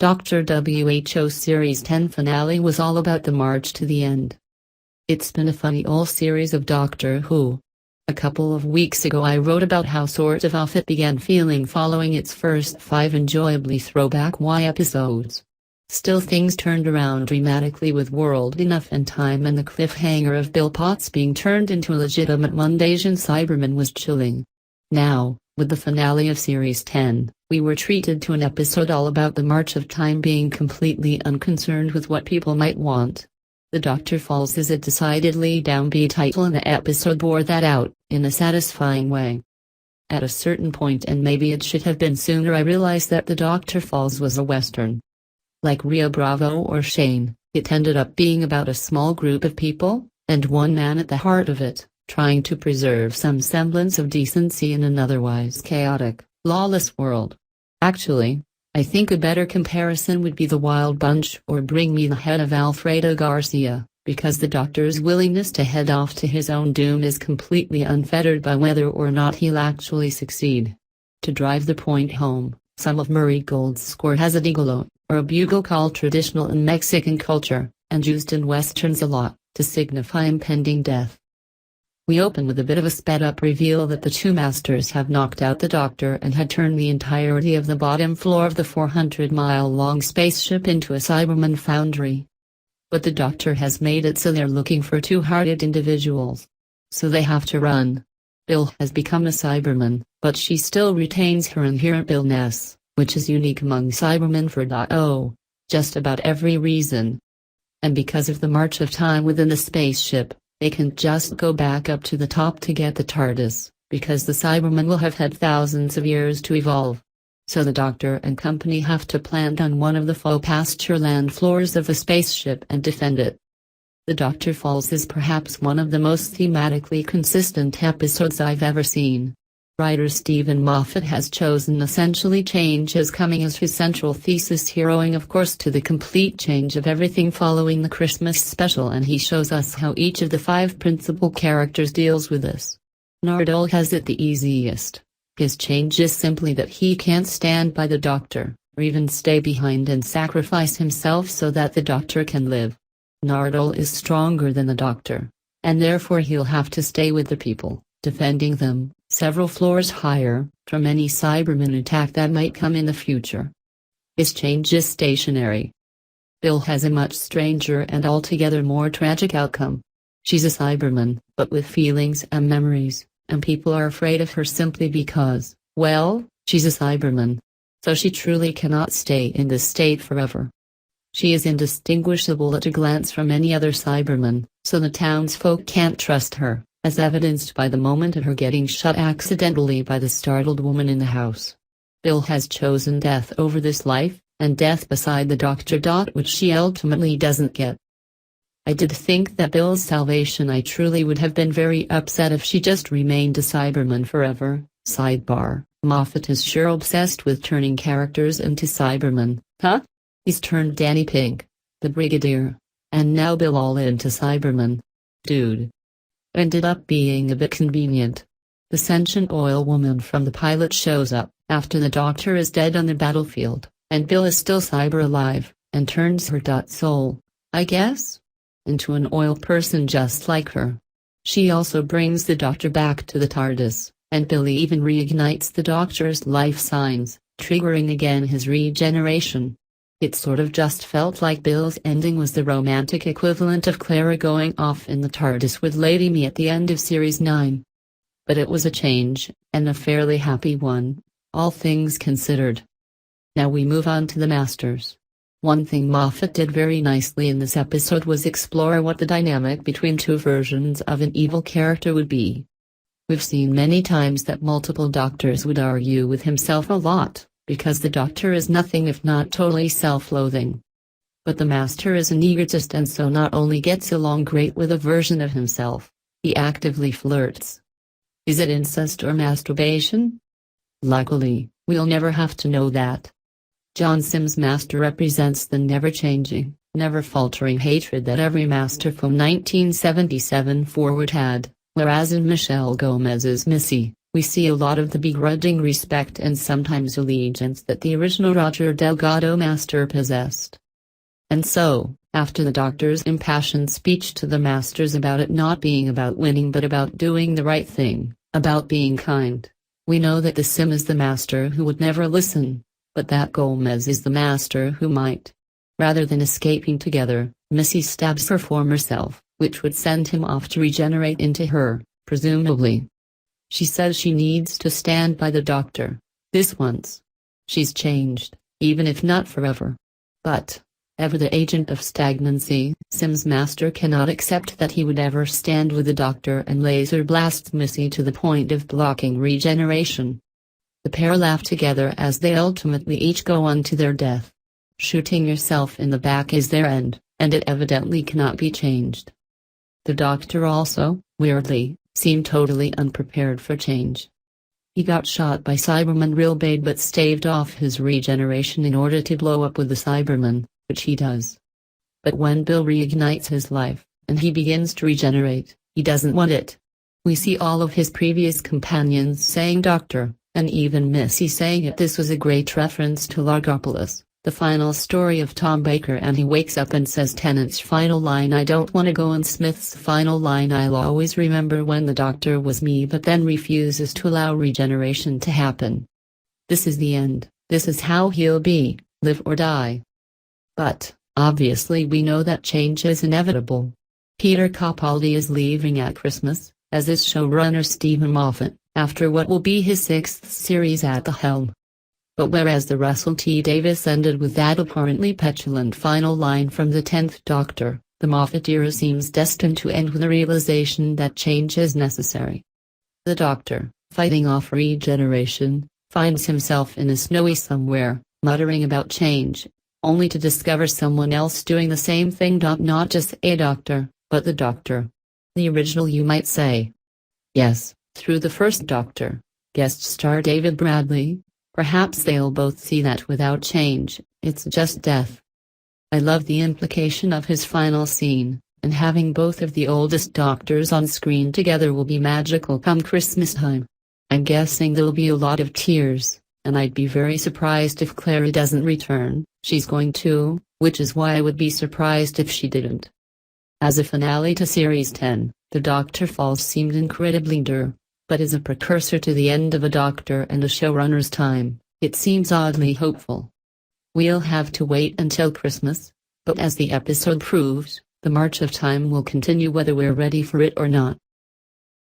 Dr. WHO Series 10 finale was all about the march to the end. It's been a funny old series of Doctor Who. A couple of weeks ago I wrote about how sort of off it began feeling following its first 5 enjoyably throwback Y episodes. Still, things turned around dramatically with World Enough and Time, and the cliffhanger of Bill Potts being turned into a legitimate Mundasian Cyberman was chilling. Now, with the finale of Series 10, we were treated to an episode all about the March of Time being completely unconcerned with what people might want. The Doctor Falls is a decidedly downbeat title, and the episode bore that out, in a satisfying way. At a certain point, and maybe it should have been sooner, I realized that The Doctor Falls was a western. Like Rio Bravo or Shane, it ended up being about a small group of people, and one man at the heart of it, trying to preserve some semblance of decency in an otherwise chaotic, lawless world. Actually, I think a better comparison would be The Wild Bunch or Bring Me the Head of Alfredo Garcia, because the Doctor's willingness to head off to his own doom is completely unfettered by whether or not he'll actually succeed. To drive the point home, some of Murray Gold's score has a gigolo, or a bugle call, traditional in Mexican culture, and used in westerns a lot, to signify impending death. We open with a bit of a sped-up reveal that the two masters have knocked out the Doctor and had turned the entirety of the bottom floor of the 400-mile-long spaceship into a Cyberman foundry. But the Doctor has made it so they're looking for two-hearted individuals. So they have to run. Bill has become a Cyberman, but she still retains her inherent Bill-ness, which is unique among Cybermen for just about every reason. And because of the march of time within the spaceship, they can just go back up to the top to get the TARDIS, because the Cybermen will have had thousands of years to evolve. So the Doctor and company have to plant on one of the faux pasture land floors of the spaceship and defend it. The Doctor Falls is perhaps one of the most thematically consistent episodes I've ever seen. Writer Stephen Moffat has chosen essentially change as coming as his central thesis, here owing of course to the complete change of everything following the Christmas special, and he shows us how each of the 5 principal characters deals with this. Nardole has it the easiest. His change is simply that he can't stand by the Doctor, or even stay behind and sacrifice himself so that the Doctor can live. Nardole is stronger than the Doctor, and therefore he'll have to stay with the people, defending them, several floors higher, from any Cyberman attack that might come in the future. His change is stationary. Bill has a much stranger and altogether more tragic outcome. She's a Cyberman, but with feelings and memories, and people are afraid of her simply because, well, she's a Cyberman. So she truly cannot stay in this state forever. She is indistinguishable at a glance from any other Cyberman, so the townsfolk can't trust her, as evidenced by the moment of her getting shot accidentally by the startled woman in the house. Bill has chosen death over this life, and death beside the Doctor. Which she ultimately doesn't get. I did think that Bill's salvation. I truly would have been very upset if she just remained a Cyberman forever. Sidebar: Moffat is sure obsessed with turning characters into Cybermen, huh? He's turned Danny Pink, the Brigadier, and now Bill all into Cyberman. Dude. Ended up being a bit convenient. The sentient oil woman from the pilot shows up after the Doctor is dead on the battlefield, and Bill is still cyber alive, and turns her soul, I guess, into an oil person just like her. She also brings the Doctor back to the TARDIS, and Billy even reignites the Doctor's life signs, triggering again his regeneration. It sort of just felt like Bill's ending was the romantic equivalent of Clara going off in the TARDIS with Lady Me at the end of Series 9. But it was a change, and a fairly happy one, all things considered. Now we move on to the Masters. One thing Moffat did very nicely in this episode was explore what the dynamic between 2 versions of an evil character would be. We've seen many times that multiple Doctors would argue with himself a lot, because the Doctor is nothing if not totally self-loathing. But the Master is an egotist, and so not only gets along great with a version of himself, he actively flirts. Is it incest or masturbation? Luckily, we'll never have to know that. John Sims' Master represents the never-changing, never-faltering hatred that every Master from 1977 forward had, whereas in Michelle Gomez's Missy, We see a lot of the begrudging respect and sometimes allegiance that the original Roger Delgado master possessed. And so, after the Doctor's impassioned speech to the masters about it not being about winning but about doing the right thing, about being kind, we know that the Sim is the master who would never listen, but that Gomez is the master who might. Rather than escaping together, Missy stabs her former self, which would send him off to regenerate into her, presumably. She says she needs to stand by the Doctor. This once. She's changed, even if not forever. But, ever the agent of stagnancy, Sim's master cannot accept that he would ever stand with the Doctor and laser blasts Missy to the point of blocking regeneration. The pair laugh together as they ultimately each go on to their death. Shooting yourself in the back is their end, and it evidently cannot be changed. The Doctor also, weirdly, seemed totally unprepared for change. He got shot by Cyberman Rilbade but staved off his regeneration in order to blow up with the Cyberman, which he does. But when Bill reignites his life, and he begins to regenerate, he doesn't want it. We see all of his previous companions saying Doctor, and even Missy saying it. This was a great reference to Largopolis, the final story of Tom Baker, and he wakes up and says Tennant's final line, I don't want to go, and Smith's final line, I'll always remember when the Doctor was me, but then refuses to allow regeneration to happen. This is the end, this is how he'll be, live or die. But, obviously we know that change is inevitable. Peter Capaldi is leaving at Christmas, as is showrunner Stephen Moffat, after what will be his 6th series at the helm. But whereas the Russell T. Davies ended with that apparently petulant final line from the 10th Doctor, the Moffat era seems destined to end with the realization that change is necessary. The Doctor, fighting off regeneration, finds himself in a snowy somewhere, muttering about change, only to discover someone else doing the same thing. Not just a Doctor, but the Doctor. The original, you might say. Yes, through the first Doctor, guest star David Bradley. Perhaps they'll both see that without change, it's just death. I love the implication of his final scene, and having both of the oldest Doctors on screen together will be magical come Christmas time. I'm guessing there'll be a lot of tears, and I'd be very surprised if Clara doesn't return. She's going to, which is why I would be surprised if she didn't. As a finale to Series 10, The Doctor Falls seemed incredibly dur. But as a precursor to the end of a Doctor and a showrunner's time, it seems oddly hopeful. We'll have to wait until Christmas, but as the episode proves, the march of time will continue whether we're ready for it or not.